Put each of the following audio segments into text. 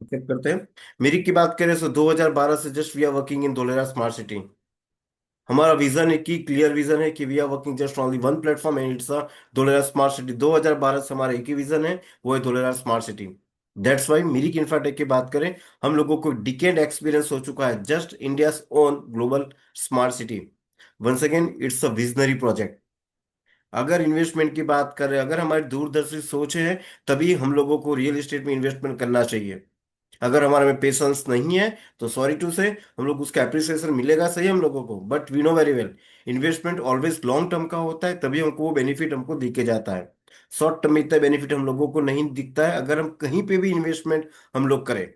Check करते हैं। मेरी की बात करें तो 2012 से just we are working in Dholera smart city. हमारा विजन है कि क्लियर विजन है कि we are working just only one platform and it's a Dholera smart city. 2012 से हमारा एक ही विजन है, वो है Dholera smart city. That's why Mirik Infratech की बात करें, हम लोगों को डिकेड एक्सपीरियंस हो चुका है just India own global smart city. Once again it's a visionary project. अगर इन्वेस्टमेंट की बात करें, अगर हमारी दूरदर्शी सोच है, तभी हम लोगों को रियल एस्टेट में इन्वेस्टमेंट करना चाहिए। अगर हमारे में पेशेंस नहीं है तो सॉरी टू से, हम लोग उसका एप्रिसिएशन मिलेगा सही हम लोगों को, but we know very well investment always long term का होता है, तभी हमको वो बेनिफिट हमको दिखे जाता है। शॉर्ट टर्म में इतना बेनिफिट हम लोगों को नहीं दिखता है अगर हम कहीं पे भी इन्वेस्टमेंट हम लोग करें।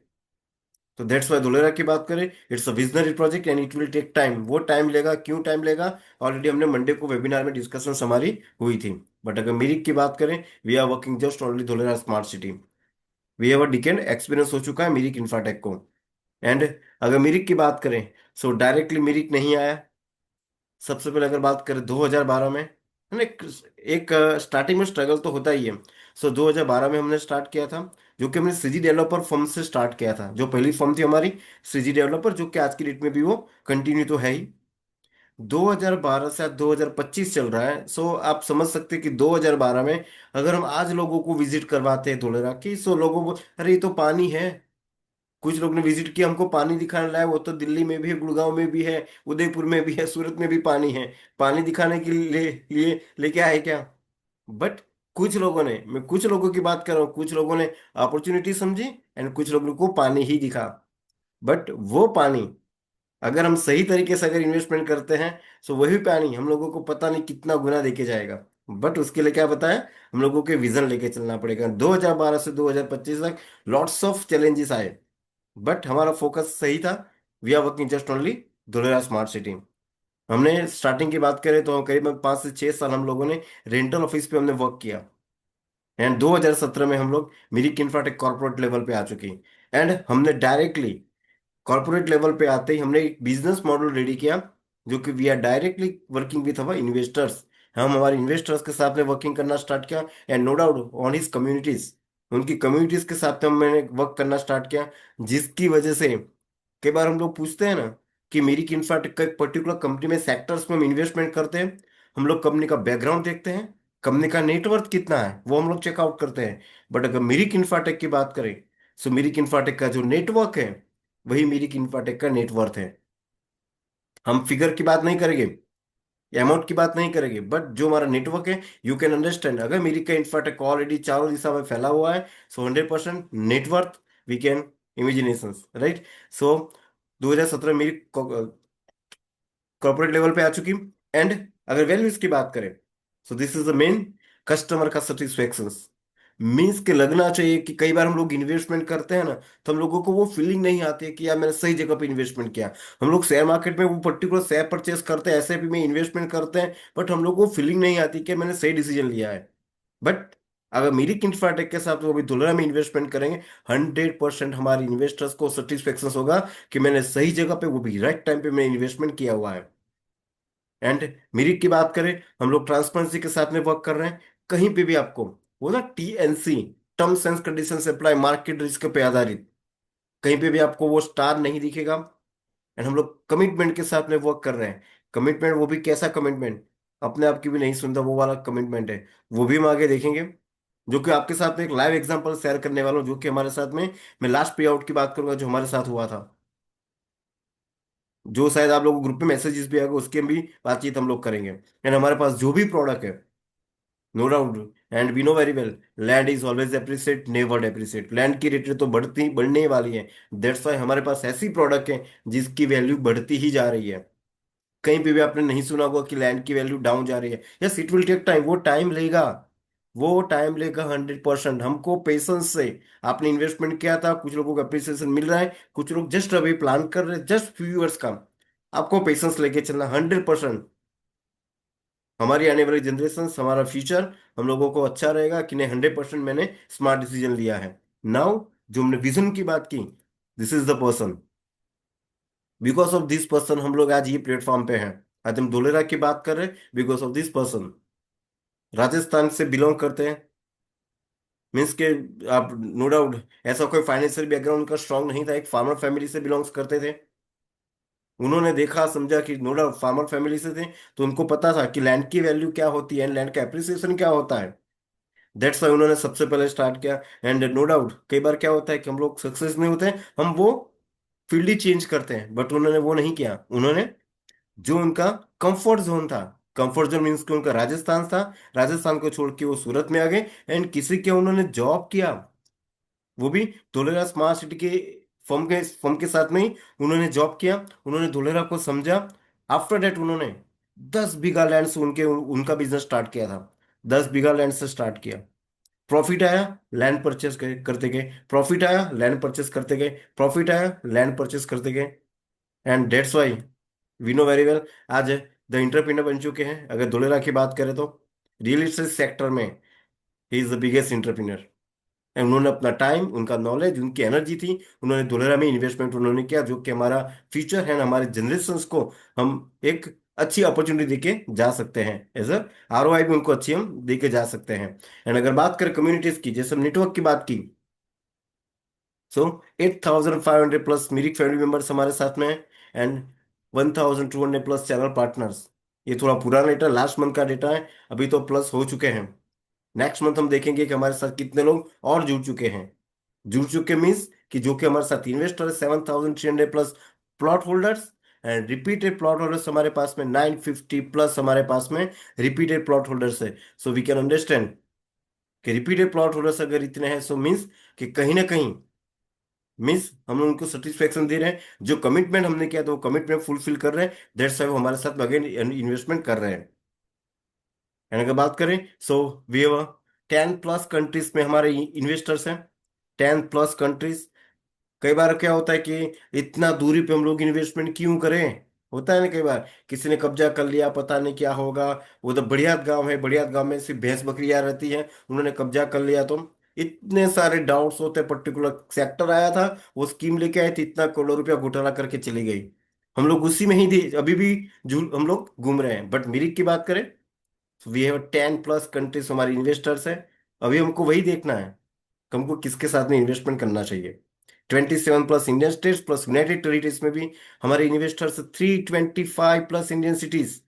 तो दैट्स वाई धोलेरा की बात करें, it's a visionary project and it will take time. वो टाइम लेगा, क्यों टाइम लेगा? ऑलरेडी हमने मंडे को वेबिनार में डिस्कशन हमारी हुई थी। बट अगर मिरिक की बात करें, we are working just only Dholera smart city. We have a decade experience हो चुका है मिरिक इंफ्राटेक को। एंड अगर मिरिक की बात करें, सो डायरेक्टली मिरिक नहीं आया। सबसे पहले अगर बात करें 2012 में, है ना, एक स्टार्टिंग में स्ट्रगल तो होता ही है। सो 2012 में हमने स्टार्ट किया था, जो कि हमने सीजी डेवलपर फर्म से स्टार्ट किया था। जो पहली फर्म थी हमारी सीजी डेवलपर, जो कि आज की डेट में भी वो कंटिन्यू तो है ही। 2012 से आज 2025 चल रहा है। सो आप समझ सकते हैं कि 2012 में अगर हम आज लोगों को विजिट करवाते हैं धोलेरा की, सो लोगों को अरे ये तो पानी है। कुछ लोग ने विजिट किया, हमको पानी दिखाने लाया, वो तो दिल्ली में भी है, गुड़गांव में भी है, उदयपुर में भी है, सूरत में भी पानी है। पानी दिखाने के लिए लेके आए क्या? बट कुछ लोगों ने, मैं कुछ लोगों की बात कर रहा हूँ, कुछ लोगों ने अपॉर्चुनिटी समझी एंड कुछ लोगों को पानी ही दिखा। बट वो पानी अगर हम सही तरीके से अगर इन्वेस्टमेंट करते हैं, तो वही पानी हम लोगों को पता नहीं कितना गुना देके जाएगा। बट उसके लिए क्या बताया, हम लोगों के विजन लेके चलना पड़ेगा। 2012 से 2025 तक लॉट्स ऑफ चैलेंजेस आए, बट हमारा फोकस सही था। We are working just only Dholera smart city. हमने स्टार्टिंग की बात करें तो हम करीबन 5 से 6 साल हम लोगों ने रेंटल ऑफिस पे हमने वर्क किया। एंड 2017 में हम लोग मिरिक इंफ्राटेक कॉर्पोरेट लेवल पे आ चुके हैं। एंड हमने डायरेक्टली कॉर्पोरेट लेवल पे आते ही हमने एक बिजनेस मॉडल रेडी किया, जो कि we are directly working with our investors. हम हमारे इन्वेस्टर्स के साथ में वर्किंग करना स्टार्ट किया, and no doubt on his communities. उनकी कम्युनिटीज के साथ में मैंने वर्क करना स्टार्ट किया, जिसकी वजह से कई बार हम लोग पूछते हैं ना कि मेरी इंफ्राटेक का एक पर्टिकुलर कंपनी में सेक्टर्स में हम इन्वेस्टमेंट करते हैं। हम लोग कंपनी का बैकग्राउंड देखते हैं, कंपनी का नेटवर्थ कितना है वो हम लोग चेकआउट करते हैं। बट अगर मेरी इंफ्राटेक की बात करें, सो मेरी इंफ्राटेक का जो नेटवर्क है, वही मेरी इंफ्राटेक का नेटवर्थ है। हम फिगर की बात नहीं करेंगे, अमाउंट की बात नहीं करेंगे, बट जो हमारा नेटवर्क है, यू कैन अंडरस्टैंड। अगर मेरी का इंफ्राटेक ऑलरेडी चारों दिशा में फैला हुआ है, so 100% net worth we can imagination, right. So 2017 मेरी कॉर्पोरेट लेवल पे आ चुकी। एंड अगर वैल्यूज की बात करें, सो this is the main, customer का सेटिस्फेक्शन मीन्स के लगना चाहिए कि कई बार हम लोग इन्वेस्टमेंट करते हैं ना, तो हम लोगों को वो फीलिंग नहीं आती है कि यार मैंने सही जगह पे इन्वेस्टमेंट किया। हम लोग शेयर मार्केट में वो पर्टिकुलर शेयर परचेस करते हैं, एसआईपी में इन्वेस्टमेंट करते हैं, बट हम लोग को फीलिंग नहीं आती कि मैंने सही डिसीजन लिया है। बट अगर मेरी इंफ्राटेक के साथ वो भी दुलरा में इन्वेस्टमेंट करेंगे, 100% हमारे इन्वेस्टर्स को सेटिस्फेक्शन होगा कि मैंने सही जगह पे वो भी राइट टाइम पे मैंने इन्वेस्टमेंट किया हुआ है। एंड मिरिक की बात करें, हम लोग ट्रांसपेरेंसी के साथ में वर्क कर रहे हैं। कहीं पे भी आपको वो ना TNC, terms and condition apply, market risk पे आधारित, कहीं पे भी आपको वो स्टार नहीं दिखेगा। एंड हम लोग कमिटमेंट के साथ में वर्क कर रहे हैं। कमिटमेंट वो भी कैसा कमिटमेंट, अपने आप की भी नहीं सुनता वो वाला कमिटमेंट है। वो भी हम आगे देखेंगे, जो कि आपके साथ में एक लाइव एग्जांपल शेयर करने वाला हूँ, जो कि हमारे साथ में, मैं लास्ट पे आउट की बात करूंगा जो हमारे साथ हुआ था, जो शायद आप लोगों को ग्रुप में मैसेजेस भी आएगा, उसके भी बातचीत हम लोग करेंगे। एंड हमारे पास जो भी प्रोडक्ट है, no doubt, and we know very well, land is always appreciate, never depreciate. Land की रेट तो बढ़ने ही वाली है। दैट्स वाई हमारे पास ऐसी प्रोडक्ट है जिसकी वैल्यू बढ़ती ही जा रही है। कहीं पे भी आपने नहीं सुना होगा कि लैंड की वैल्यू डाउन जा रही है। Yes, it will take time, वो टाइम लेगा, वो टाइम लेगा 100%। हमको पेशेंस से, आपने इन्वेस्टमेंट किया था, कुछ लोगों को अप्रिसिएशन मिल रहा है, कुछ लोग जस्ट अभी प्लान कर रहे हैं, जस्ट फ्यू ईयर्स का। आपको पेशेंस लेके चलना 100%। हमारी आने वाली जनरेशन, हमारा फ्यूचर हम लोगों को अच्छा रहेगा कि नहीं, 100% मैंने स्मार्ट डिसीजन लिया है। नाउ जो हमने विजन की बात की, this is the person, because of this person हम लोग आज ये प्लेटफॉर्म पे हैं। आज हम धोलेरा की बात कर रहे हैं because of this person. Rajasthan से बिलोंग करते हैं, मीन्स के आप नो डाउट ऐसा कोई फाइनेंशियल बैकग्राउंड उनका स्ट्रांग नहीं था, एक फार्मर फैमिली से बिलोंग्स करते थे। उन्होंने देखा समझा कि नो डाउट फार्मर फैमिली से थे, तो उनको पता था कि लैंड की वैल्यू क्या होती है, लैंड का एप्रिसिएशन क्या होता है। दैट्स वाई उन्होंने सबसे पहले स्टार्ट किया। एंड नो डाउट कई बार क्या होता है कि हम लोग सक्सेस नहीं होते हैं, हम वो फील्ड ही चेंज करते हैं, बट उन्होंने वो नहीं किया। उन्होंने जो उनका कंफर्ट जोन था, कंफर्ट जोन मीन्स कि उनका राजस्थान था, राजस्थान को छोड़ के वो सूरत में आ गए एंड किसी के उन्होंने जॉब किया, वो भी धोलेरा स्मार्ट सिटी के फर्म के साथ में ही उन्होंने जॉब किया। उन्होंने धोलेरा को समझा। आफ्टर दैट उन्होंने 10 बीघा लैंड से उनका बिजनेस स्टार्ट किया था। 10 बीघा लैंड से स्टार्ट किया। प्रॉफिट आया, लैंड परचेस करते गए, प्रॉफिट आया, लैंड परचेस करते गए, प्रॉफिट आया, लैंड परचेस करते गए। And that's why we know very well आज द इंटरप्रेन्योर बन चुके हैं। अगर धोलेरा की बात करें तो रियल एस्टेट सेक्टर में ही is the biggest entrepreneur. And उन्होंने अपना टाइम, उनका नॉलेज, उनकी एनर्जी थी, उन्होंने धोलेरा में इन्वेस्टमेंट उन्होंने किया, जो कि हमारा फ्यूचर है, हमारे जनरेशन्स को हम एक अच्छी अपॉर्चुनिटी देके जा सकते हैं। एज अ आरओआई भी उनको अच्छी हम देके जा सकते हैं। एंड अगर बात करें कम्युनिटीज की, जैसे हम नेटवर्क की बात की, सो 8,500 प्लस मेरी फैमिली मेंबर्स हमारे साथ में हैं। And 1,200 plus channel partners. ये थोड़ा पुराना डेटा, लास्ट मंथ का डेटा है, अभी तो प्लस हो चुके हैं। नेक्स्ट मंथ हम देखेंगे कि हमारे साथ कितने लोग और जुड़ चुके हैं। जुड़ चुके मीन्स कि जो कि हमारे साथ investor 7,300 plus plot holders. And repeated plot holders हमारे पास में 950 प्लस हमारे पास में रिपीटेड प्लॉट होल्डर्स है। सो वी कैन अंडरस्टैंड कि रिपीटेड प्लॉट होल्डर्स अगर इतने हैं, सो मीन्स कि कहीं ना कहीं मीन्स हम लोग उनको सेटिस्फेक्शन दे रहे हैं, जो कमिटमेंट हमने किया था वो कमिटमेंट फुलफिल कर रहे हैं। दैट्स वाई वो हमारे साथ अगेन इन्वेस्टमेंट कर रहे हैं। एंड अगर बात करें, so we have 10 plus countries में हमारे इन्वेस्टर्स हैं। 10 प्लस कंट्रीज। कई बार क्या होता है कि इतना दूरी पे हम लोग इन्वेस्टमेंट क्यों करें, होता है ना कई बार किसी ने कब्जा कर लिया, पता नहीं क्या होगा। वो तो बढ़िया गांव है, बढ़िया गांव में सिर्फ भैंस बकरियां रहती हैं, उन्होंने कब्जा कर लिया तो इतने सारे डाउट्स होते हैं। पर्टिकुलर सेक्टर आया था, वो स्कीम लेके आए थे, इतना करोड़ रुपया घोटाला करके चली गई। हम लोग उसी में ही थे, अभी भी हम लोग घूम रहे हैं। बट मिरिक की बात करें, वी हैव 10 प्लस कंट्रीज हमारे इन्वेस्टर्स हैं। अभी हमको वही देखना है कि हमको किसके साथ में इन्वेस्टमेंट करना चाहिए। 27 plus Indian states plus United territories में भी हमारे इन्वेस्टर्स 325 प्लस इंडियन सिटीज।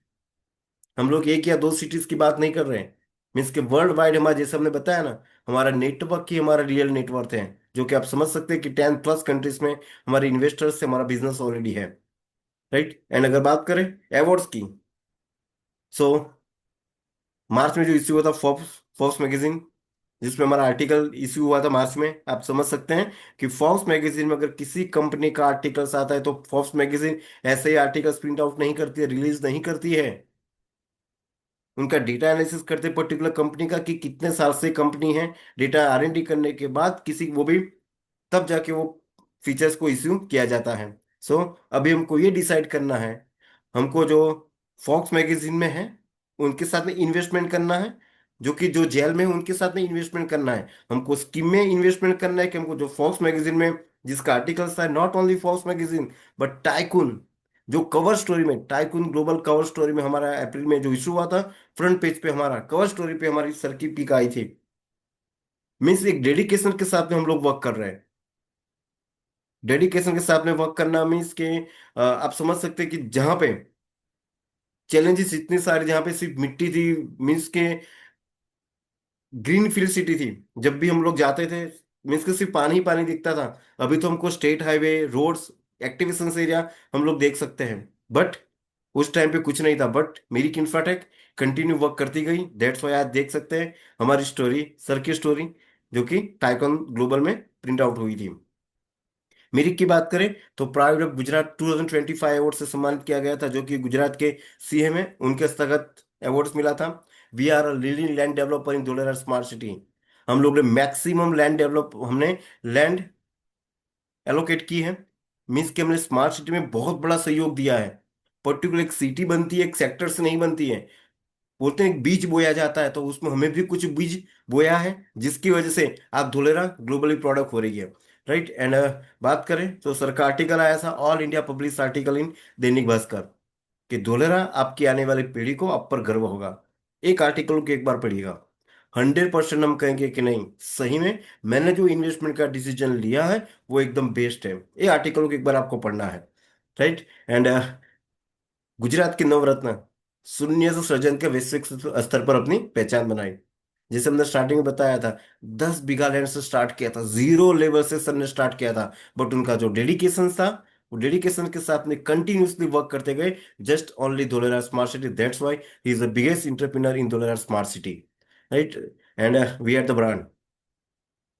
हम लोग एक या दो सिटीज की बात नहीं कर रहे हैं। मीन्स के वर्ल्ड वाइड हमारा, जैसे हमने बताया ना, हमारा नेटवर्क ही हमारा रियल नेटवर्क है, जो कि आप समझ सकते हैं कि 10 प्लस कंट्रीज में हमारे इन्वेस्टर्स से हमारा बिजनेस ऑलरेडी है। राइट। एंड अगर बात करें अवार्ड्स की, सो मार्च में जो इश्यू हुआ था फोर्ब्स फोर्ब्स मैगजीन, जिसमें हमारा आर्टिकल इश्यू हुआ था मार्च में, आप समझ सकते हैं कि फोर्ब्स मैगजीन में अगर किसी कंपनी का आर्टिकल्स आता है तो फोर्ब्स मैगजीन ऐसे ही आर्टिकल्स प्रिंट आउट नहीं करती है, रिलीज नहीं करती है। उनका डेटा एनालिसिस करते पर्टिकुलर कंपनी का कि कितने साल से कंपनी है, डेटा आरएनडी करने के बाद किसी वो भी तब जाके वो फीचर्स को इश्यू किया जाता है। सो अभी हमको ये डिसाइड करना है, हमको जो फॉक्स मैगजीन में है उनके साथ में इन्वेस्टमेंट करना है, जो कि जो जेल में है उनके साथ में इन्वेस्टमेंट करना है, हमको स्कीम में इन्वेस्टमेंट करना है, कि हमको जो फॉक्स मैगजीन में जिसका आर्टिकल्स था, not only Fox magazine but tycoon, जो कवर स्टोरी में टाइकून ग्लोबल कवर स्टोरी में हमारा अप्रैल में जो इशू हुआ था, फ्रंट पेज पे हमारा कवर स्टोरी पे हमारी सर की पिक आई थी। मीन्स एक डेडिकेशन के साथ में हम लोग वर्क कर रहे हैं। डेडिकेशन के साथ में वर्क करना मीन्स के आप समझ सकते हैं कि जहां पे चैलेंजेस इतने सारे, जहां पे सिर्फ मिट्टी थी, मीन्स के ग्रीन फील्ड सिटी थी, जब भी हम लोग जाते थे मीन्स के सिर्फ पानी ही पानी दिखता था। अभी तो हमको state highway, roads, activation area हम लोग देख सकते हैं। बट उस टाइम पे कुछ नहीं था, बट मेरी इंफ्राटेक कंटिन्यू वर्क करती गई। दैट्स वाई आज देख सकते हैं हमारी स्टोरी, सर की स्टोरी, जो कि टाइकॉन ग्लोबल में प्रिंट आउट हुई थी। मिरिक की बात करें तो प्राइड ऑफ गुजरात 2025 अवार्ड से सम्मानित किया गया था, जो कि गुजरात के सीएम है, उनके हस्तगत अवार्ड्स मिला था। We are leading land developer in Dholera smart city. हम लोग ने मैक्सिमम लैंड डेवलप, हमने लैंड एलोकेट की है। मीन्स कि हमने स्मार्ट सिटी में बहुत बड़ा सहयोग दिया है। पर्टिकुलर एक सिटी बनती है एक सेक्टर से नहीं बनती है। बोलते हैं एक बीज बोया जाता है, तो उसमें हमें भी कुछ बीज बोया है, जिसकी वजह से आज धोलेरा ग्लोबली प्रोडक्ट हो रही है। राइट। एंड बात करें तो सर का आर्टिकल आया था, all India publish article in Dainik Bhaskar, कि धोलेरा आपकी आने वाली पीढ़ी को आप पर गर्व होगा। एक आर्टिकल को एक बार पढ़िएगा। 100% हम कहेंगे कि नहीं, सही में मैंने जो इन्वेस्टमेंट का डिसीजन लिया है वो एकदम बेस्ट है। ये आर्टिकल को एक बार आपको पढ़ना है, राइट। एंड गुजरात के नवरत्न शून्य से सृजन के वैश्विक स्तर पर अपनी पहचान बनाई। जैसे हमने स्टार्टिंग में बताया था, 10 बीघा लैंड से स्टार्ट किया था, जीरो लेवल से सर ने स्टार्ट किया था। बट उनका जो डेडिकेशन था, वो डेडिकेशन के साथ में कंटिन्यूसली वर्क करते गए। Just only Dholera smart city, that's why he is the biggest entrepreneur in Dholera smart city, right. And we are the brand,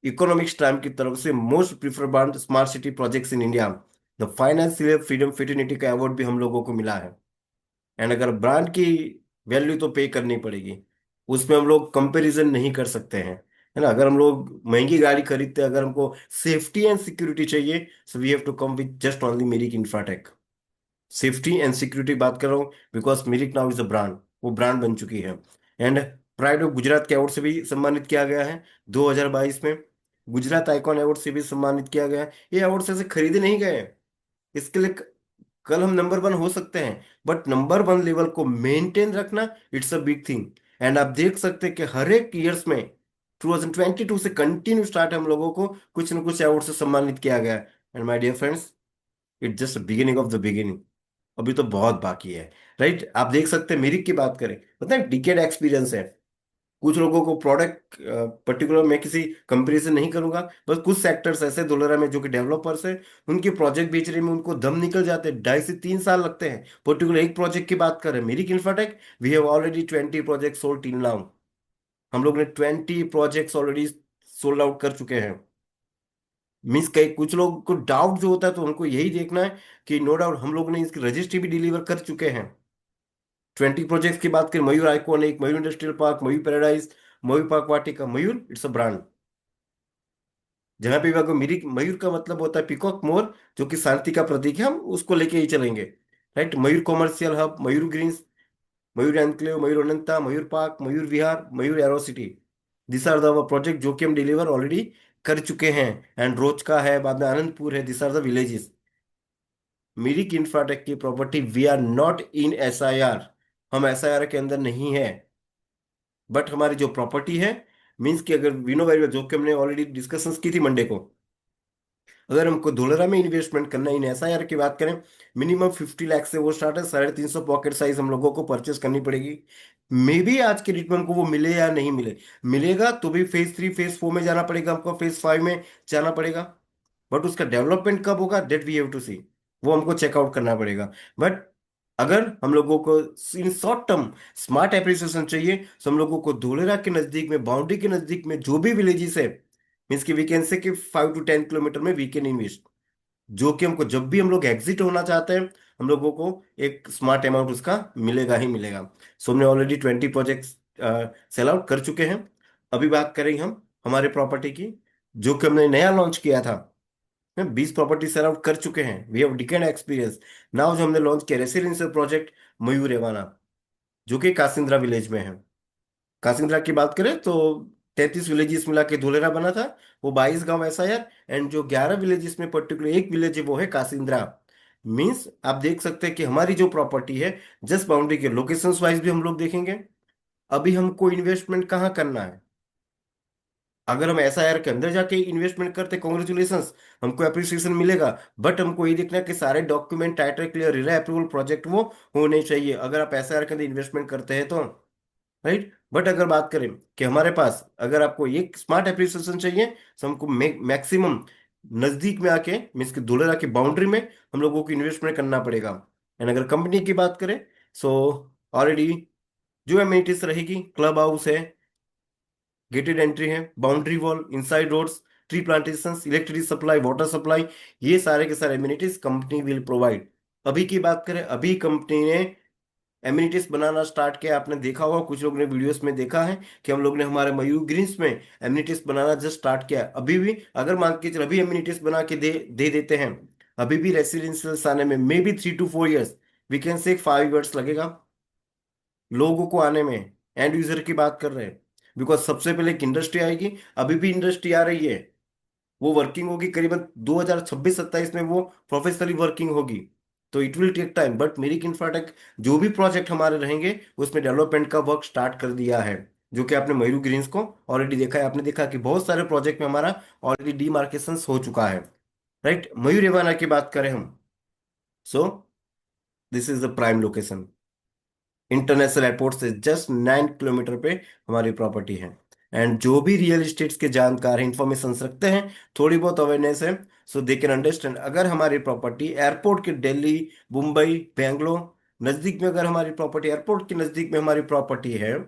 economics time की तरफ से most preferred brand smart city projects in India. The financial freedom fraternity का award भी हम लोगों को मिला है। एंड अगर ब्रांड की वैल्यू तो पे करनी पड़ेगी, उसमें हम लोग कंपैरिजन नहीं कर सकते हैं, है ना। अगर हम लोग महंगी गाड़ी खरीदते हैं, अगर हमको सेफ्टी एंड सिक्योरिटी चाहिए, so we have to come with just only Meric infratech. Safety and security बात कर रहा हूँ, because Meric now is a brand, वो ब्रांड बन चुकी है। एंड प्राइड ऑफ गुजरात के अवार्ड से भी सम्मानित किया गया है 2022 में। गुजरात आइकॉन अवार्ड से भी सम्मानित किया गया है। ये अवार्ड ऐसे खरीदे नहीं गए हैं। इसके लिए कल हम नंबर वन हो सकते हैं, बट नंबर वन लेवल को मेंटेन रखना, it's a big thing. And आप देख सकते हैं कि हर एक ईयर्स में 2022 से कंटिन्यू स्टार्ट हम लोगों को कुछ न कुछ अवार्ड से सम्मानित किया गया है। And my dear friends, it's just beginning of the beginning, अभी तो बहुत बाकी है, राइट। आप देख सकते हैं, मेरिक की बात करें, पता है डिकेड एक्सपीरियंस है। कुछ लोगों को प्रोडक्ट पर्टिकुलर मैं किसी कंपनी से नहीं करूंगा, बस कुछ सेक्टर्स ऐसे धोलेरा में जो कि डेवलपर्स हैं, उनके प्रोजेक्ट बेचने में उनको दम निकल जाते हैं, 2.5 से 3 साल लगते हैं। पर्टिकुलर एक प्रोजेक्ट की बात करें, मेरी Infratech, we have already 20 project sold till now. हम लोग ने 20 प्रोजेक्ट्स ऑलरेडी सोल्ड आउट कर चुके हैं। मीन्स कई कुछ लोग को डाउट जो होता है, तो उनको यही देखना है कि नो डाउट हम लोग ने इसकी रजिस्ट्री भी डिलीवर कर चुके हैं। 20 प्रोजेक्ट्स की बात करें, Mayur iconic, Mayur industrial park, Mayur paradise, Mayur park Vatika, Mayur it's a brand. जहां पे भी आपको मयूर, मयूर का मतलब होता है पीकॉक मोर, जो कि शांति का प्रतीक है, हम उसको लेके ही चलेंगे, right. Mayur commercial hub, Mayur greens, Mayur enclave, Mayur Ananta, Mayur park, Mayur Vihar, Mayur aero city. This are the project जो कि हम डिलीवर ऑलरेडी कर चुके हैं। एंड रोज का है, बाद में आनंदपुर है, this are the villages. Mirik Infratech की property, we are not in SIR, हम SIR के अंदर नहीं है। बट हमारी जो प्रॉपर्टी है, मीन्स कि अगर विनो वैल्यू जो कि हमने ऑलरेडी डिस्कशंस की थी मंडे को, अगर हमको धोलेरा में इन्वेस्टमेंट करना है, इन SIR की बात करें, मिनिमम 50 लाख से वो स्टार्ट है, 350 पॉकेट साइज हम लोगों को परचेस करनी पड़ेगी। मे बी आज के डेट में हमको वो मिले या नहीं मिले, मिलेगा तो भी फेज 3 फेज 4 में जाना पड़ेगा, हमको फेज 5 में जाना पड़ेगा। बट उसका डेवलपमेंट कब होगा, डेट वी हैव टू सी, वो हमको चेकआउट करना पड़ेगा। बट अगर हम लोगों को in short term smart appreciation चाहिए, तो हम लोगों को धोलेरा के नजदीक में, बाउंड्री के नजदीक में जो भी विलेजेस है, मीन्स की वी कैन से कि 5 to 10 किलोमीटर में वी कैन इन्वेस्ट, जो कि हमको जब भी हम लोग एग्जिट होना चाहते हैं, हम लोगों को एक स्मार्ट अमाउंट उसका मिलेगा ही मिलेगा। सो हमने ऑलरेडी 20 प्रोजेक्ट्स सेल आउट कर चुके हैं। अभी बात करें हम हमारे प्रॉपर्टी की, जो कि हमने नया लॉन्च किया था। 20 प्रॉपर्टी सेल आउट कर चुके हैं, we have decade experience. Now जो हमने लॉन्च किया रेसिडेंशियल प्रोजेक्ट मयूर एवाना, जो कि कासिंद्रा विलेज में है। कासिंद्रा की बात करें तो 33 विलेजेस मिला के धोलेरा बना था, वो 22 गांव SIR। एंड जो 11 विलेजेस में पर्टिकुलर एक विलेज है, वो है कासिंद्रा। मीन्स आप देख सकते हैं कि हमारी जो प्रॉपर्टी है, जस्ट बाउंड्री के लोकेशंस वाइज भी हम लोग देखेंगे। अभी हमको इन्वेस्टमेंट कहाँ करना है, अगर हम SIR के अंदर जाके इन्वेस्टमेंट करते, कॉन्ग्रेचुलेशंस, हमको अप्रिसिएशन मिलेगा। बट हमको ये देखना है कि सारे document title clear, RERA approval project वो होने चाहिए, अगर आप SIR के अंदर इन्वेस्टमेंट करते हैं तो, राइट। बट अगर बात करें कि हमारे पास, अगर आपको एक स्मार्ट एप्रिसिएशन चाहिए, तो हमको मैक्सिमम नजदीक में आके, मीन्स कि धुलेरा की बाउंड्री में हम लोगों को इन्वेस्टमेंट करना पड़ेगा। एंड अगर कंपनी की बात करें, सो ऑलरेडी जो एमिनिटीज रहेगी, क्लब हाउस है, गेटेड एंट्री है, boundary wall, inside roads, tree plantation, electricity supply, water supply, ये सारे के सारे एमिनिटीज कंपनी विल प्रोवाइड। अभी की बात करें, अभी कंपनी ने एमिनिटीज बनाना स्टार्ट किया। आपने देखा होगा, कुछ लोग ने वीडियोस में देखा है कि हम लोग ने हमारे मयूर ग्रीन्स में एमिनिटीज बनाना जस्ट स्टार्ट किया है। अभी भी अगर मान के चलो अभी एमिनिटीज बना के दे देते हैं, अभी भी रेसिडेंशियल आने में may be 3 to 4 years, we can say 5 years लगेगा लोगों को आने में। एंड यूजर की बात कर रहे हैं, बिकॉज सबसे पहले एक इंडस्ट्री आएगी, अभी भी इंडस्ट्री आ रही है, वो वर्किंग होगी करीबन 2026-27 में, वो प्रोफेशनली वर्किंग होगी। तो it will take time, but Meric infratech जो भी प्रोजेक्ट हमारे रहेंगे, उसमें डेवलपमेंट का वर्क स्टार्ट कर दिया है। जो कि आपने मयूर ग्रीन्स को ऑलरेडी देखा है। आपने देखा कि बहुत सारे प्रोजेक्ट में हमारा ऑलरेडी डीमार्केशन हो चुका है। राइट, मयूर एवाना की बात करें हम, सो this is the prime location. International airport से जस्ट 9 किलोमीटर पे हमारी प्रॉपर्टी है। एंड जो भी रियल एस्टेट के जानकार हैं, इंफॉर्मेशन रखते हैं, थोड़ी बहुत अवेयरनेस है, सो दे कैन अंडरस्टैंड अगर हमारी प्रॉपर्टी एयरपोर्ट के दिल्ली, मुंबई, बेंगलोर नजदीक में, अगर हमारी प्रॉपर्टी एयरपोर्ट के नजदीक में हमारी प्रॉपर्टी है,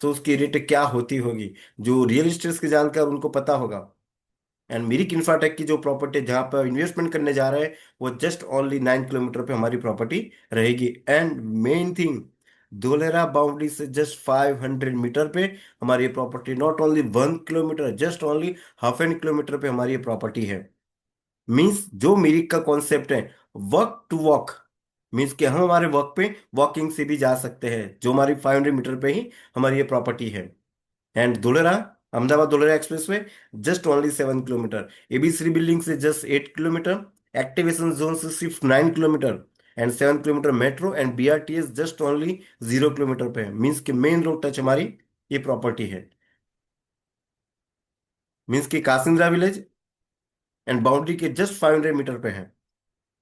तो उसकी रेट क्या होती होगी, जो रियल एस्टेट के जानकार उनको पता होगा। एंड मिरिक इंफ्राटेक की जो प्रॉपर्टी जहां पर इन्वेस्टमेंट करने जा रहे हैं, वो जस्ट ओनली 9 किलोमीटर पे हमारी प्रॉपर्टी रहेगी। And main thing, Dholera boundary से जस्ट 500 मीटर पे हमारी property, not only 1 kilometre, just only half an kilometre पे हमारी प्रॉपर्टी है। मीन्स जो मिरिक का कॉन्सेप्ट है, वर्क टू वॉक, मीन्स कि हम हमारे वर्क पे वॉकिंग से भी जा सकते हैं, जो हमारी 500 मीटर पे ही हमारी ये प्रॉपर्टी है। And Dholera, Ahmedabad Dholera express way just only 7 kilometre, ABC building से जस्ट 8 किलोमीटर, एक्टिवेशन जोन से सिर्फ 9 kilometre, and 7 kilometre metro and BRTS just only 0 kilometre पे है। मीन्स कि मेन रोड टच हमारी ये प्रॉपर्टी है। मीन्स कि कासिंद्रा विलेज एंड बाउंड्री के जस्ट 500 मीटर पे है।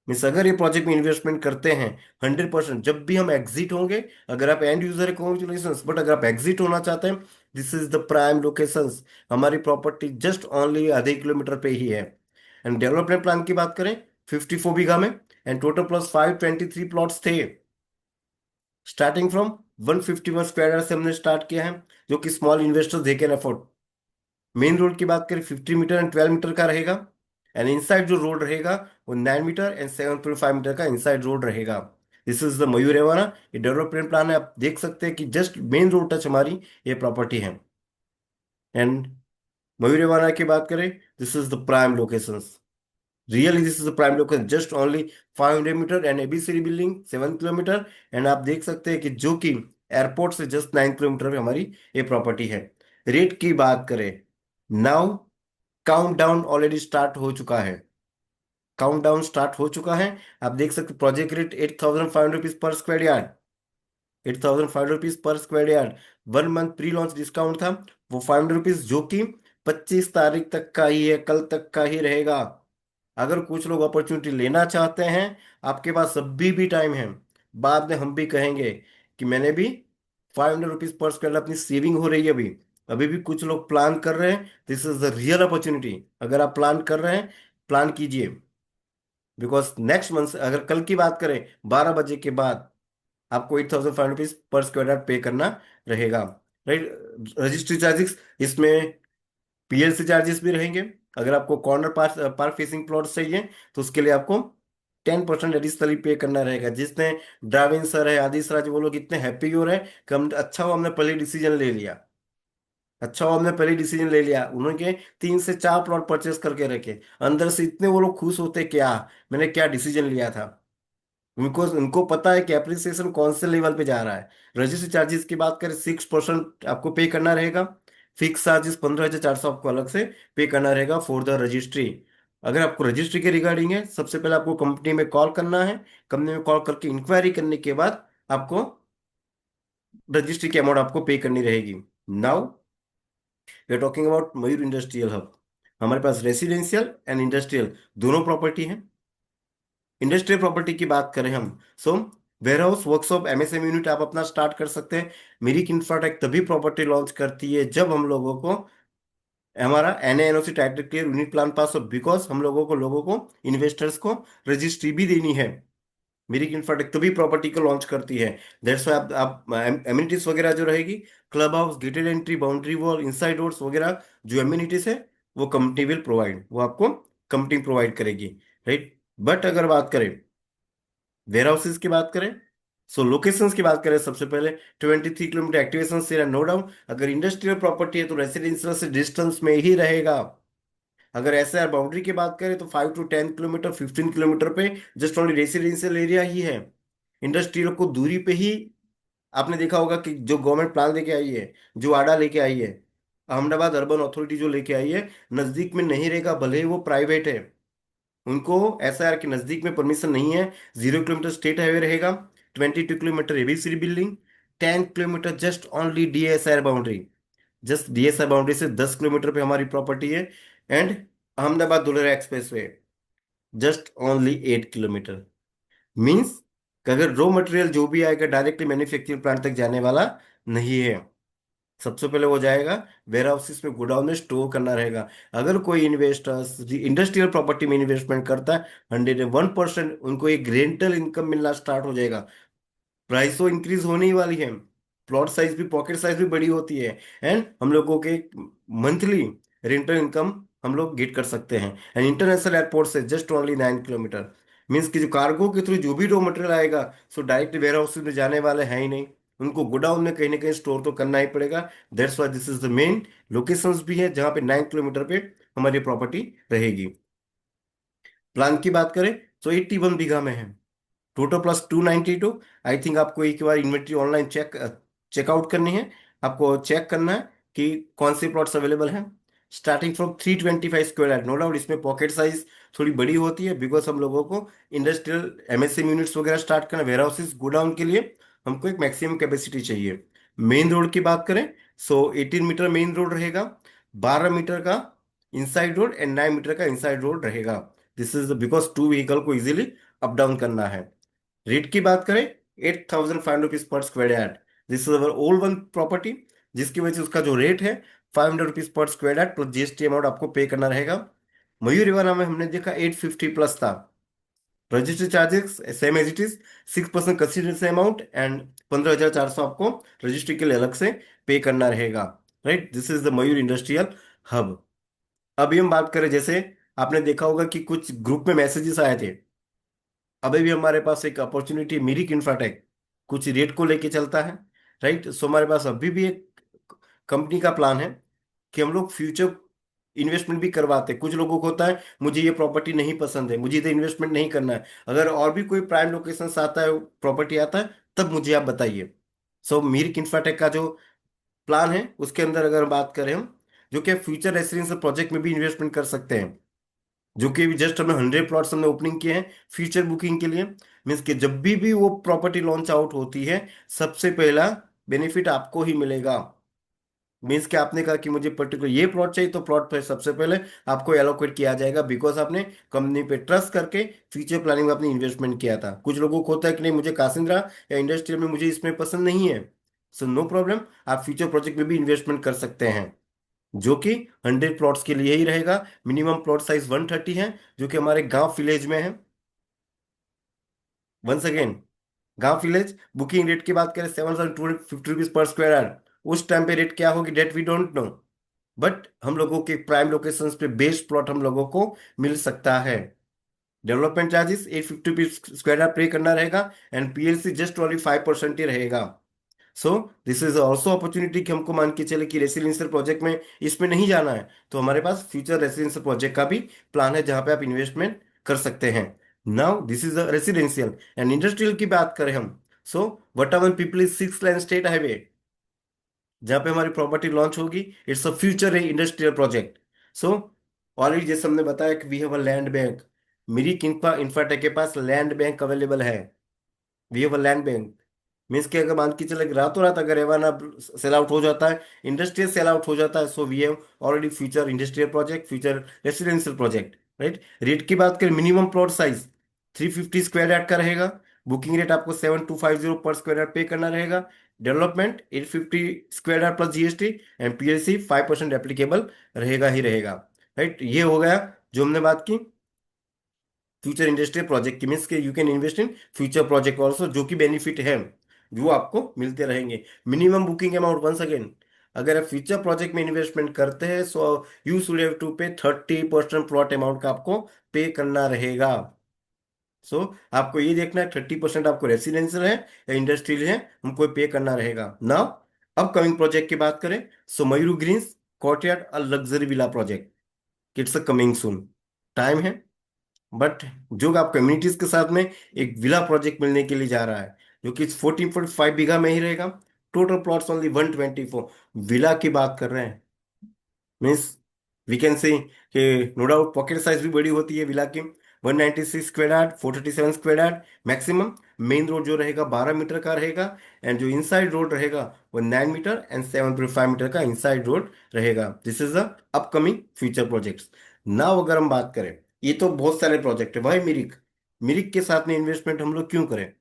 मीन्स अगर ये प्रोजेक्ट में इन्वेस्टमेंट करते हैं, 100% जब भी हम एग्जिट होंगे, अगर आप एंड यूजर है कॉन्ग्रेचुलेशन, बट अगर आप एग्जिट होना चाहते हैं, this is the prime location. हमारी प्रॉपर्टी जस्ट ओनली आधे किलोमीटर पे ही है। एंड डेवलपमेंट प्लान की बात करें, 54 बीघा में, एंड टोटल प्लस 523 प्लॉट्स थे। स्टार्टिंग फ्रॉम 151 स्क्वायर से हमने स्टार्ट किया है, जो कि small investors they can afford. Main road की बात करें, 50 मीटर एंड 12 मीटर का रहेगा। एंड इनसाइड जो रोड रहेगा, वो 9 मीटर एंड 7.5 मीटर का इनसाइड रोड रहेगा। दिस इज द मयूर एवाना, ये डेवलपमेंट प्लान है। आप देख सकते हैं कि जस्ट मेन रोड टच हमारी ये प्रॉपर्टी है। एंड मयूर एवाना की बात करें, this is the prime location. Really this is the prime location, just only 500 meter and ABC building 7 kilometer. एंड आप देख सकते हैं कि जो कि एयरपोर्ट से जस्ट 9 किलोमीटर पे हमारी ये प्रॉपर्टी है। रेट की बात करें, नाउ काउंटडाउन ऑलरेडी स्टार्ट हो चुका है। काउंटडाउन स्टार्ट हो चुका है। आप देख सकते प्रोजेक्ट रेट 8,500 रुपीज पर स्क्वायर यार्ड, 8,500 रुपीज पर square yard. 1 month pre launch discount था, वो 500 रुपीज, जो कि 25 तारीख तक का ही है, कल तक का ही रहेगा। अगर कुछ लोग अपॉर्चुनिटी लेना चाहते हैं, आपके पास अभी भी टाइम है। बाद में हम भी कहेंगे कि मैंने भी 500 रुपीज पर स्क्वायर अपनी सेविंग हो रही है अभी। अभी भी कुछ लोग प्लान कर रहे हैं, this is the real opportunity. अगर आप प्लान कर रहे हैं, प्लान कीजिए। बिकॉज नेक्स्ट मंथ, अगर कल की बात करें, 12 बजे के बाद आपको 8,500 रुपीज पर स्क्वायर यार्ड पे करना रहेगा। राइट, रजिस्ट्री चार्जेस इसमें, पीएलसी चार्जेस भी रहेंगे। अगर आपको corner park park facing plot चाहिए, तो उसके लिए आपको 10% एडिशनली पे करना रहेगा। जिसने ड्राविन सर है, आदिश राज, वो लोग इतने हैप्पी हो रहे हैं कि हम, अच्छा हुआ हमने पहले डिसीजन ले लिया। अच्छा हुआ हमने पहले डिसीजन ले लिया। उन्होंने 3 से 4 प्लॉट परचेस करके रखे, अंदर से इतने वो लोग खुश होते, क्या मैंने क्या डिसीजन लिया था। उनको उनको पता है कि एप्रिसिएशन कौन से लेवल पे जा रहा है। रजिस्ट्री चार्जेस की बात करें, 6% आपको पे करना रहेगा। फिक्स चार्जेस 15,400 आपको अलग से पे करना रहेगा फॉर द रजिस्ट्री। अगर आपको रजिस्ट्री के रिगार्डिंग है, सबसे पहले आपको कंपनी में कॉल करना है। कंपनी में कॉल करके इंक्वायरी करने के बाद आपको रजिस्ट्री की अमाउंट आपको पे करनी रहेगी। Now we are talking about Mayur industrial hub. हमारे पास रेसिडेंशियल एंड इंडस्ट्रियल दोनों प्रॉपर्टी है। इंडस्ट्रियल प्रॉपर्टी की बात करें हम, so warehouse, workshop, MSM unit आप अपना स्टार्ट कर सकते हैं। मिरिक इंफ्राटेक तभी प्रॉपर्टी लॉन्च करती है जब हम लोगों को हमारा NNOC title clear unit plan pass हो। बिकॉज हम लोगों को इन्वेस्टर्स को रजिस्ट्री भी देनी है। मिरिक इंफ्राटेक तभी प्रॉपर्टी को लॉन्च करती है। दैट्स व्हाई आप एमिनिटीज वगैरह जो रहेगी, club house, gated entry, boundary wall, inside roads वगैरह, जो एमिनिटीज है, वो कंपनी विल प्रोवाइड, वो आपको कंपनी प्रोवाइड करेगी। राइट, बट अगर बात करें वेयर हाउसेज की बात करें, सो लोकेशंस की बात करें, सबसे पहले 23 किलोमीटर एक्टिवेशन से, नो डाउन। अगर इंडस्ट्रियल प्रॉपर्टी है तो रेसिडेंशियल से डिस्टेंस में ही रहेगा। अगर ऐसे यार बाउंड्री की बात करें, तो 5 to 10 किलोमीटर, 15 किलोमीटर पे जस्ट ओनली रेसिडेंशियल एरिया ही है। इंडस्ट्रियल को दूरी पे ही, आपने देखा होगा कि जो गवर्नमेंट प्लान लेके आई है, जो आडा लेके आई है, अहमदाबाद अर्बन अथॉरिटी जो लेके आई है, नजदीक में नहीं रहेगा, भले ही वो प्राइवेट है। उनको ऐसा है कि नजदीक में परमिशन नहीं है। 0 किलोमीटर स्टेट हाईवे रहेगा, 22 kilometre ABC building, 10 kilometre just only DSR boundary. Just DSR boundary से 10 किलोमीटर पे हमारी प्रॉपर्टी है। And Ahmedabad Dholera express way just only 8 kilometre. Means अगर रॉ मटेरियल जो भी आएगा डायरेक्टली मैन्युफैक्चरिंग प्लांट तक जाने वाला नहीं है। सबसे पहले वो जाएगा वेयर हाउसेस में, गोडाउन में स्टोर करना रहेगा। अगर कोई इन्वेस्टर्स इंडस्ट्रियल प्रॉपर्टी में इन्वेस्टमेंट करता है, 101% उनको एक रेंटल इनकम मिलना स्टार्ट हो जाएगा। प्राइस तो इंक्रीज होने ही वाली है, प्लॉट साइज भी, पॉकेट साइज भी बड़ी होती है। एंड हम लोगों के मंथली रेंटल इनकम हम लोग गेट कर सकते हैं। एंड इंटरनेशनल एयरपोर्ट से जस्ट ओनली 9 किलोमीटर। मीन्स कि जो कार्गो के थ्रू जो भी रॉ मटेरियल आएगा, सो डायरेक्ट वेयर हाउस में जाने वाले हैं ही नहीं, उनको गोडाउन में कहीं ना कहीं स्टोर तो करना ही पड़ेगा। That's why this is the main locations भी है जहाँ पे 9 किलोमीटर पे हमारी प्रॉपर्टी रहेगी। प्लान की बात करें तो 81 बीघा में है। Total plus 292। आई थिंक आपको एक बार इन्वेंट्री ऑनलाइन चेकआउट करनी है। आपको चेक करना है कि कौन से प्लॉट्स अवेलेबल हैं। Starting from 325 square yard. No doubt इसमें पॉकेट साइज थोड़ी बड़ी होती है, बिकॉज हम लोगों को इंडस्ट्रियल एमएसएम यूनिट्स वगैरह स्टार्ट करना, वेयर हाउसेज गोडाउन के लिए हमको एक मैक्सिमम कैपेसिटी चाहिए। मेन रोड की बात करें, सो 18 मीटर मेन रोड रहेगा, 12 मीटर का इनसाइड रोड एंड 9 मीटर का इनसाइड रोड रहेगा। This is because two vehicle को इजीली अप डाउन करना है। रेट की बात करें, 8,500 रुपीज पर square yard. This is our old one property, जिसकी वजह से उसका जो रेट है 500 rupees per square yard plus GST amount आपको पे करना रहेगा। मयूर रिवाना में हमने देखा 850 प्लस था। Registry charges same as it is, 6% consideration amount and 15,400 आपको रजिस्ट्री के लिए अलग से पे करना रहेगा। Right, this is the Mayur industrial hub. अभी हम बात करें, जैसे आपने देखा होगा कि कुछ ग्रुप में मैसेजेस आए थे, अभी भी हमारे पास एक अपॉर्चुनिटी मिरिक इंफ्राटेक कुछ रेट को लेके चलता है। राइट, सो हमारे पास अभी भी एक कंपनी का प्लान है कि हम लोग फ्यूचर इन्वेस्टमेंट भी करवाते हैं। कुछ लोगों को होता है मुझे ये प्रॉपर्टी नहीं पसंद है, मुझे इधर इन्वेस्टमेंट नहीं करना है, अगर और भी कोई प्राइम लोकेशन आता है, प्रॉपर्टी आता है, तब मुझे आप बताइए। सो मिरिक इंफ्राटेक का जो प्लान है उसके अंदर अगर बात करें हम, जो कि फ्यूचर रेसिडेंशियल प्रोजेक्ट में भी इन्वेस्टमेंट कर सकते हैं, जो कि जस्ट हमने 100 प्लॉट्स हमने ओपनिंग किए हैं फ्यूचर बुकिंग के लिए। मीन्स कि जब भी वो प्रॉपर्टी लॉन्च आउट होती है, सबसे पहला बेनिफिट आपको ही मिलेगा। मीन्स कि आपने कहा कि मुझे पर्टिकुलर ये प्लॉट चाहिए, तो प्लॉट पर सबसे पहले आपको एलोकेट किया जाएगा, बिकॉज आपने कंपनी पे ट्रस्ट करके फ्यूचर प्लानिंग में अपनी इन्वेस्टमेंट किया था। कुछ लोगों को होता है कि नहीं, मुझे कासिंद्रा या इंडस्ट्रियल में मुझे इसमें पसंद नहीं है, सो नो प्रॉब्लम, आप फ्यूचर प्रोजेक्ट में भी इन्वेस्टमेंट कर सकते हैं, जो कि 100 प्लॉट्स के लिए ही रहेगा। मिनिमम प्लॉट साइज 130 है, जो कि हमारे गांव विलेज में है। वंस अगेन, गांव विलेज बुकिंग रेट की बात करें 7,250 रुपीज पर स्क्वायर यार्ड। उस टाइम पे रेट क्या होगी that we don't know, but हम लोगों के प्राइम लोकेशंस पे बेस्ट प्लॉट हम लोगों को मिल सकता है। Development charges 850 rupees square yard पे करना रहेगा एंड पीएलसी जस्ट ओनली 5% ही रहेगा। So this is also opportunity कि हमको मान के चले कि रेसिडेंशियल प्रोजेक्ट में इसमें नहीं जाना है, तो हमारे पास फ्यूचर रेसिडेंशियल प्रोजेक्ट का भी प्लान है जहां पे आप इन्वेस्टमेंट कर सकते हैं। Now this is residential and industrial की बात करें हम, so Vataman Pipli 6 lane state highway जहां पे हमारी प्रॉपर्टी लॉन्च होगी, it's a future industrial project. So already जैसे हमने बताया कि we have a land bank, Meric infratech के पास लैंड बैंक अवेलेबल है। We have a land bank, means कि अगर मान के चले कि रातों रात अगर एवाना सेल आउट हो जाता है, इंडस्ट्रियल सेल आउट हो जाता है, so we have already future industrial project, future residential project. Right, rate की बात करें, minimum plot size 350 square yard का रहेगा। बुकिंग रेट आपको 7,250 पर स्क्वायर यार्ड पे करना रहेगा। Development 850 square yard plus GST and PLC 5% applicable रहेगा ही रहेगा। राइट, ये हो गया जो हमने बात की फ्यूचर इंडस्ट्रियल प्रोजेक्ट की। मीन्स के you can invest in future project also, जो कि बेनिफिट है वो आपको मिलते रहेंगे। Minimum booking amount once again, अगर आप फ्यूचर प्रोजेक्ट में इन्वेस्टमेंट करते हैं, so you should have to pay 30% plot amount का आपको पे करना रहेगा। सो आपको ये देखना है 30% आपको रेसिडेंशियल है या इंडस्ट्रियल है, हमको पे करना रहेगा। नाउ अपकमिंग प्रोजेक्ट की बात करें, so Mayur greens courtyard a luxury villa project, it's a coming soon, time है। बट जो आप कम्युनिटीज के साथ में एक विला प्रोजेक्ट मिलने के लिए जा रहा है, जो कि 14.5 बीघा में ही रहेगा। Total plots only 124। विला की बात कर रहे हैं, मीन्स वी कैन से कि नो डाउट पॉकेट साइज भी बड़ी होती है विला की, 196 square yard, 437 square yard maximum. Main road जो रहेगा 12 मीटर का रहेगा, एंड जो इनसाइड रोड रहेगा वो 9 मीटर एंड 7.5 मीटर का इनसाइड रोड रहेगा। This is the upcoming future projects. Now अगर हम बात करें, ये तो बहुत सारे प्रोजेक्ट है भाई। मिरिक, मिरिक के साथ में इन्वेस्टमेंट हम लोग क्यों करें?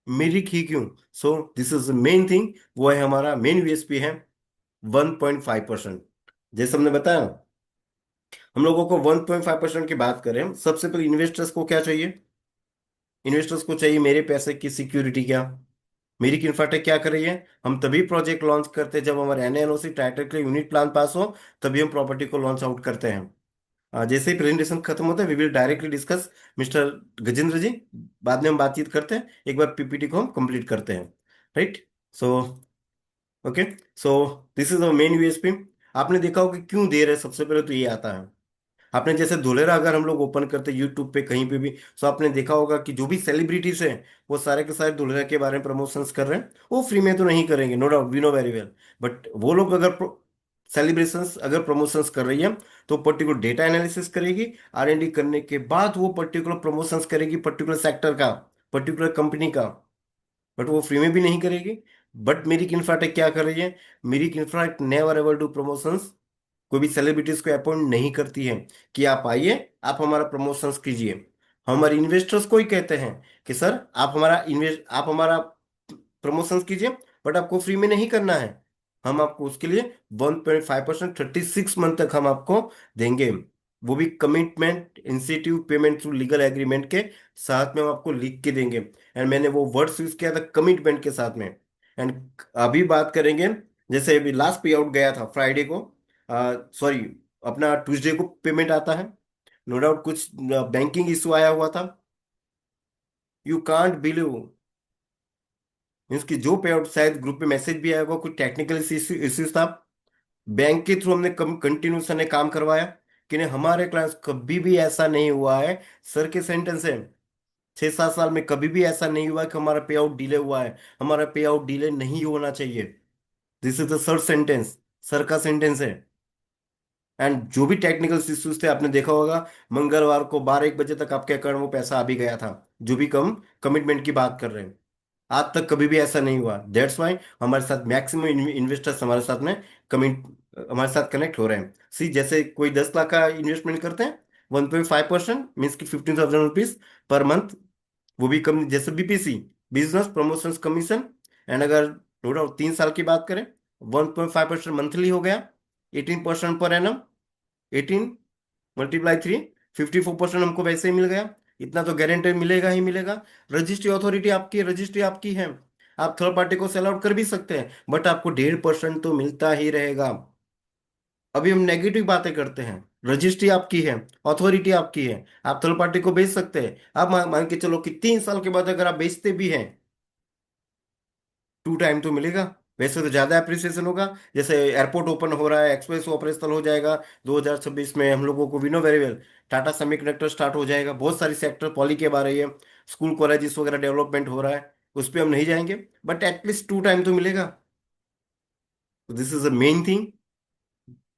मिरिक ही क्यों? सो दिस इज मेन थिंग, वो है हमारा मेन यूएसपी है 1.5%। जैसे हमने बताया ना, हम लोगों को 1.5% की बात करें, सबसे पहले इन्वेस्टर्स को क्या चाहिए? इन्वेस्टर्स को चाहिए मेरे पैसे की सिक्योरिटी। क्या मेरी किन्फाटेक क्या कर रही है? हम तभी प्रोजेक्ट लॉन्च करते हैं जब हमारे एनएलओसी टाइटल के यूनिट प्लान पास हो, तभी हम प्रॉपर्टी को लॉन्च आउट करते हैं। जैसे ही प्रेजेंटेशन खत्म होता है, we will directly discuss mister Gajendra ji. बाद में हम बातचीत करते हैं, एक बार पीपीटी को हम कंप्लीट करते हैं। Right. So okay. So this is our main USP. आपने देखा होगा कि क्यों देर है, सबसे पहले तो ये आता है। आपने जैसे धोलेरा अगर हम लोग ओपन करते यूट्यूब पे कहीं पे भी, तो आपने देखा होगा कि जो भी सेलिब्रिटीज हैं वो सारे के सारे धोलेरा के बारे में प्रमोशंस कर रहे हैं। वो फ्री में तो नहीं करेंगे, no doubt, we know very well. But वो लोग अगर सेलिब्रेशंस अगर प्रमोशंस कर रही है, तो पर्टिकुलर डेटा एनालिसिस करेगी, आर एंड डी करने के बाद वो पर्टिकुलर प्रमोशंस करेगी पर्टिकुलर सेक्टर का, पर्टिकुलर कंपनी का। बट वो फ्री में भी नहीं करेगी। बट मेरी इंफ्राटेक क्या कर रही है? मेरी Infratech never ever do promotions. कोई भी सेलिब्रिटीज को अपॉइंट नहीं करती है कि आप आइए, आप हमारा प्रमोशंस कीजिए। हमारे इन्वेस्टर्स को ही कहते हैं कि सर आप हमारा प्रमोशंस कीजिए, बट आपको फ्री में नहीं करना है। हम आपको उसके लिए 1.5% 36 मंथ तक हम आपको देंगे। वो भी commitment incentive payment through legal agreement के साथ में हम आपको लिख के देंगे। एंड मैंने वो वर्ड्स यूज किया था, कमिटमेंट के साथ में। एंड अभी बात करेंगे, जैसे अभी लास्ट पे आउट गया था फ्राइडे को, सॉरी, अपना ट्यूसडे को पेमेंट आता है। नो डाउट कुछ बैंकिंग इशू आया हुआ था। यू कांट बिलीव, मीन्स कि जो पे आउट, शायद ग्रुप पे मैसेज भी आया होगा, कुछ टेक्निकल इश्यूज था। बैंक के थ्रू हमने कंटिन्यूस ने काम करवाया कि नहीं, हमारे क्लास कभी भी ऐसा नहीं हुआ है। सर के सेंटेंस है, 6-7 साल में कभी भी ऐसा नहीं हुआ कि हमारा पे आउट डिले हुआ है। हमारा पे आउट डिले नहीं होना चाहिए। This is the sir sentence, sir का सेंटेंस है। एंड जो भी टेक्निकल इश्यूज थे आपने देखा होगा, मंगलवार को 12-1 बजे तक आपके अकाउंट में पैसा आ भी गया था। जो भी कम कमिटमेंट की बात कर रहे हैं, आज तक कभी भी ऐसा नहीं हुआ। दैट्स वाई हमारे साथ मैक्सिमम इन्वेस्टर्स हमारे साथ में कमिट हमारे साथ कनेक्ट हो रहे हैं। सी, जैसे कोई 10 लाख का इन्वेस्टमेंट करते हैं, 1.5% मीन्स की 15,000 रुपीज पर मंथ। वो भी कम, जैसे BPC, business promotions commission. And अगर टोटल 3 साल की बात करें, 1.5% मंथली हो गया, 18% पर एनम, 18 × 3, 54% हमको वैसे ही मिल गया। इतना तो गारंटी मिलेगा ही मिलेगा। रजिस्ट्री अथॉरिटी आपकी है, रजिस्ट्री आपकी है। आप थर्ड पार्टी को सेल आउट कर भी सकते हैं, बट आपको 1.5% तो मिलता ही रहेगा। अभी हम नेगेटिव बातें करते हैं। रजिस्ट्री आपकी है, अथॉरिटी आपकी है, आप थर्ड पार्टी को बेच सकते हैं। आप मान के चलो कि 3 साल के बाद अगर आप बेचते भी हैं, 2 टाइम तो मिलेगा। वैसे तो ज्यादा अप्रिसिएशन होगा। जैसे एयरपोर्ट ओपन हो रहा है, एक्सप्रेस ऑपरेशनल हो जाएगा 2026 में, हम लोगों को we know very well. Tata semiconductor start हो जाएगा, बहुत सारी सेक्टर पॉली के आ रही है, स्कूल कॉलेजेस वगैरह डेवलपमेंट हो रहा है। उस पर हम नहीं जाएंगे, बट एटलीस्ट 2 टाइम तो मिलेगा। This is the main thing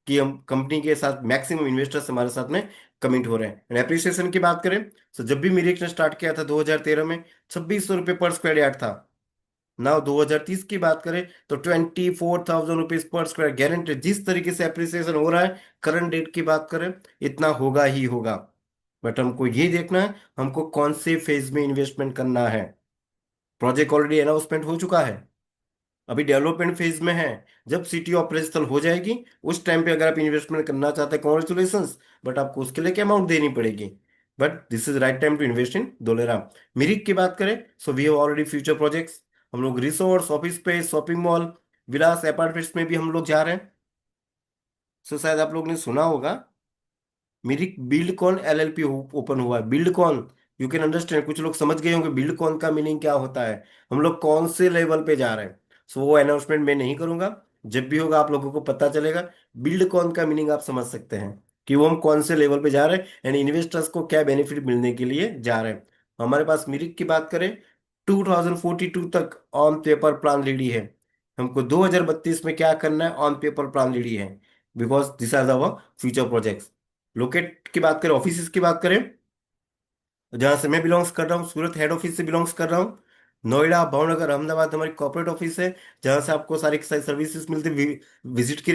कि हम कंपनी के साथ मैक्सिमम इन्वेस्टर्स हमारे साथ में कमिट हो रहे हैं। एप्रिसिएशन की बात करें, तो जब भी मेरी ने स्टार्ट किया था 2013 में, 2600 रुपये पर स्क्वायर यार्ड था। नाउ 2030 की बात करें तो 24,000 रुपीज पर स्क्वायर गारंटेड। जिस तरीके से अप्रिसिएशन हो रहा है, करंट डेट की बात करें, इतना होगा ही होगा। बट हमको ये देखना है, हमको कौन से फेज में इन्वेस्टमेंट करना है। प्रोजेक्ट ऑलरेडी अनाउंसमेंट हो चुका है, अभी डेवलपमेंट फेज में है। जब सिटी ऑपरेशनल हो जाएगी, उस टाइम पे अगर आप इन्वेस्टमेंट करना चाहते हैं, कॉन्ग्रेचुलेशंस, बट आपको उसके लिए क्या अमाउंट देनी पड़ेगी। But this is right time to invest in Dholera. Mirik की बात करें, so we have already future projects. हम लोग resorts, office space, shopping mall, villas apartments में भी हम लोग जा रहे हैं। सो शायद आप लोग ने सुना होगा, मेरी बिल्ड कॉन एलएलपी ओपन हुआ है। Buildcon, you can understand, कुछ लोग समझ गए होंगे बिल्ड कॉन का मीनिंग क्या होता है, हम लोग कौन से लेवल पे जा रहे हैं। सो वो अनाउंसमेंट मैं नहीं करूंगा, जब भी होगा आप लोगों को पता चलेगा। बिल्ड कॉन का मीनिंग आप समझ सकते हैं कि वो हम कौन से लेवल पे जा रहे हैं, एंड इन्वेस्टर्स को क्या बेनिफिट मिलने के लिए जा रहे हैं। हमारे पास मिरिक की बात करें, 2042 तक ऑन पेपर प्लान रेडी है। हमको 2032 में क्या करना है, ऑन पेपर प्लान रेडी है। Because this are our future projects. Locate की बात करें, ऑफिस की बात करें, जहाँ से मैं बिलोंग्स कर रहा हूँ, सूरत हेड ऑफिस से बिलोंग्स कर रहा हूँ। नोएडा, भावनगर, अहमदाबाद हमारी कॉर्पोरेट ऑफिस है, जहाँ से आपको सारी सर्विसेज मिलती, विजिट की